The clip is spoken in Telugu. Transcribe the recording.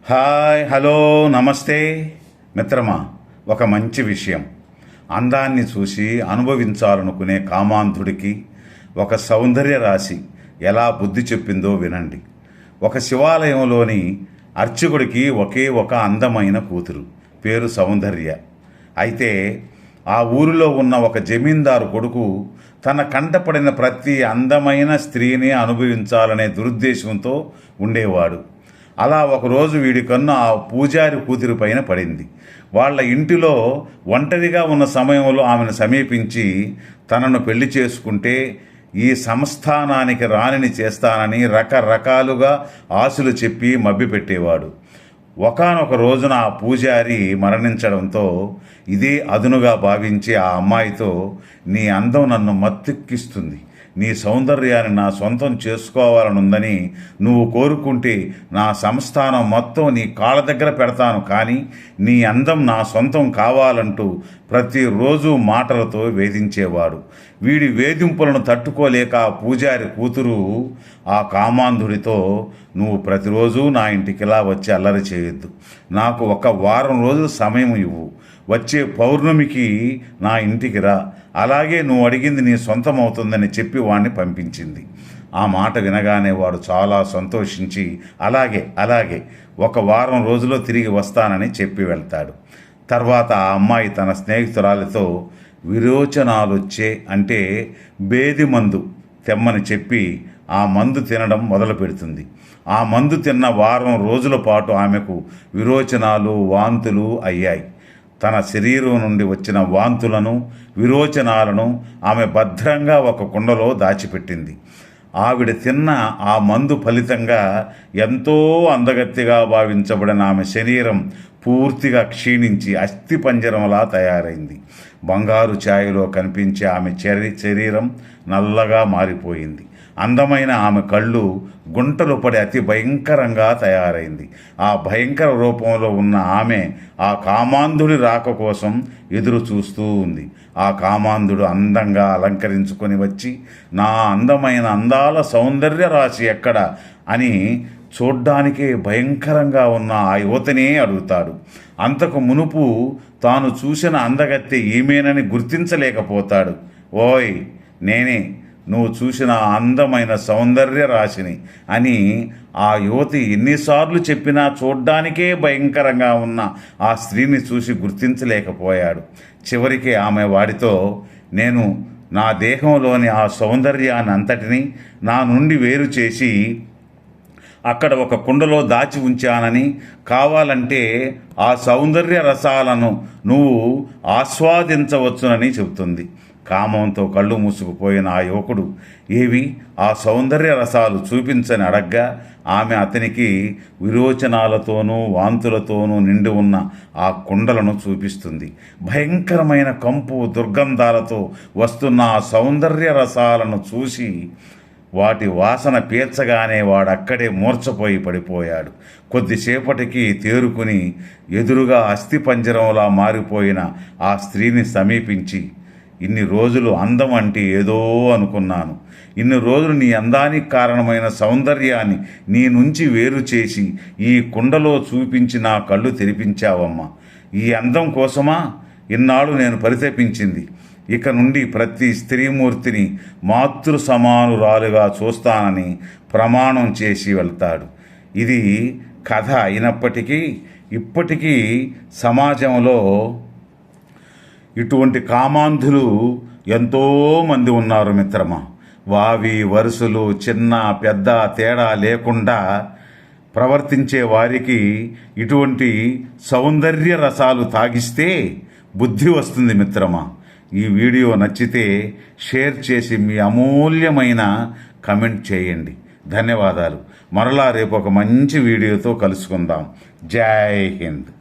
హాయ్, హలో, నమస్తే మిత్రమా. ఒక మంచి విషయం. అందాన్ని చూసి అనుభవించాలనుకునే కామాంధుడికి ఒక సౌందర్య రాశి ఎలా బుద్ధి చెప్పిందో వినండి. ఒక శివాలయంలోని అర్చకుడికి ఒకే ఒక అందమైన కూతురు, పేరు సౌందర్య. అయితే ఆ ఊరిలో ఉన్న ఒక జమీందారు కొడుకు తన కంటపడిన ప్రతి అందమైన స్త్రీని అనుభవించాలనే దురుద్దేశంతో ఉండేవాడు. అలా ఒకరోజు వీడి కన్ను ఆ పూజారి కూతురి పైన పడింది. వాళ్ళ ఇంటిలో ఒంటరిగా ఉన్న సమయంలో ఆమెను సమీపించి తనను పెళ్లి చేసుకుంటే ఈ సంస్థానానికి రాణిని చేస్తానని రకరకాలుగా ఆశలు చెప్పి మభ్యపెట్టేవాడు. ఒకానొక రోజున ఆ పూజారి మరణించడంతో ఇదే అదునుగా భావించి ఆ అమ్మాయితో, నీ అందం నన్ను మత్తెక్కిస్తుంది, నీ సౌందర్యాన్ని నా సొంతం చేసుకోవాలనుందని నువ్వు కోరుకుంటే నా సంస్థానం మొత్తం నీ కాళ్ళ దగ్గర పెడతాను, కానీ నీ అందం నా సొంతం కావాలంటూ ప్రతిరోజు మాటలతో వేధించేవాడు. వీడి వేధింపులను తట్టుకోలేక ఆ పూజారి కూతురు ఆ కామాంధుడితో, నువ్వు ప్రతిరోజు నా ఇంటికిలా వచ్చి అల్లరి చేయొద్దు, నాకు ఒక వారం రోజులు సమయం ఇవ్వు, వచ్చే పౌర్ణమికి నా ఇంటికి రా, అలాగే నువ్వు అడిగింది నీ సొంతం అవుతుందని చెప్పి వాణ్ణి పంపించింది. ఆ మాట వినగానే వాడు చాలా సంతోషించి అలాగే అలాగే ఒక వారం రోజుల్లో తిరిగి వస్తానని చెప్పి వెళ్తాడు. తర్వాత ఆ అమ్మాయి తన స్నేహితురాలతో విరోచనాలొచ్చే అంటే బేది మందు తెమ్మని చెప్పి ఆ మందు తినడం మొదలు పెడుతుంది. ఆ మందు తిన్న వారం రోజుల పాటు ఆమెకు విరోచనాలు, వాంతులు అయ్యాయి. తన శరీరం నుండి వచ్చిన వాంతులను, విరోచనాలను ఆమె భద్రంగా ఒక కుండలో దాచిపెట్టింది. ఆవిడ తిన్న ఆ మందు ఫలితంగా ఎంతో అందగత్తిగా భావించబడిన ఆమె శరీరం పూర్తిగా క్షీణించి అస్థిపంజరంలా తయారైంది. బంగారు ఛాయలో కనిపించే ఆమె శరీరం నల్లగా మారిపోయింది. అందమైన ఆమె కళ్ళు గుంటలు పడి అతి భయంకరంగా తయారైంది. ఆ భయంకర రూపంలో ఉన్న ఆమె ఆ కామాంధుడి రాక కోసం ఎదురు చూస్తూ ఉంది. ఆ కామాంధుడు అందంగా అలంకరించుకొని వచ్చి, నా అందమైన అందాల సౌందర్య రాశి ఎక్కడ అని చూడ్డానికే భయంకరంగా ఉన్న ఆ యువతనే అడుగుతాడు. అంతకు మునుపు తాను చూసిన అందగత్తె ఈమెనని గుర్తించలేకపోతాడు. ఓయ్, నేనే నువ్వు చూసిన అందమైన సౌందర్య రాశిని అని ఆ యువతి ఎన్నిసార్లు చెప్పినా చూడ్డానికే భయంకరంగా ఉన్న ఆ స్త్రీని చూసి గుర్తించలేకపోయాడు. చివరికి ఆమె వాడితో, నేను నా దేహంలోని ఆ సౌందర్యాన్ని అంతటినీ నా నుండి వేరు చేసి అక్కడ ఒక కుండలో దాచి ఉంచానని, కావాలంటే ఆ సౌందర్య రసాలను నువ్వు ఆస్వాదించవచ్చునని చెబుతుంది. కామంతో కళ్ళు మూసుకుపోయిన ఆ యువకుడు, ఏవి ఆ సౌందర్య రసాలు చూపించని అడగ్గా ఆమె అతనికి విరోచనాలతోనూ వాంతులతోనూ నిండి ఉన్న ఆ కుండలను చూపిస్తుంది. భయంకరమైన కంపు దుర్గంధాలతో వస్తున్న ఆ సౌందర్య రసాలను చూసి వాటి వాసన పీల్చగానే వాడక్కడే మూర్ఛపోయి పడిపోయాడు. కొద్దిసేపటికి తేరుకుని ఎదురుగా అస్థిపంజరంలా మారిపోయిన ఆ స్త్రీని సమీపించి, ఇన్ని రోజులు అందం అంటే ఏదో అనుకున్నాను, ఇన్ని రోజులు నీ అందానికి కారణమైన సౌందర్యాన్ని నీ నుంచి వేరు చేసి ఈ కుండలో చూపించి నా కళ్ళు తెరిపించావమ్మా. ఈ అందం కోసమా ఇన్నాళ్ళు నేను పరితపించింది. ఇక నుండి ప్రతి స్త్రీమూర్తిని మాతృ సమానురాలుగా చూస్తానని ప్రమాణం చేసి వెళ్తాడు. ఇది కథ అయినప్పటికీ ఇప్పటికీ సమాజంలో ఇటువంటి కామాంధులు ఎంతోమంది ఉన్నారు మిత్రమా. వావి వరుసలు చిన్న పెద్ద తేడా లేకుండా ప్రవర్తించే వారికి ఇటువంటి సౌందర్య రసాలు తాగిస్తే బుద్ధి వస్తుంది మిత్రమా. ఈ వీడియో నచ్చితే షేర్ చేసి మీ అమూల్యమైన కమెంట్ చేయండి. ధన్యవాదాలు. మరలా రేపు ఒక మంచి వీడియోతో కలుసుకుందాం. జై హింద్.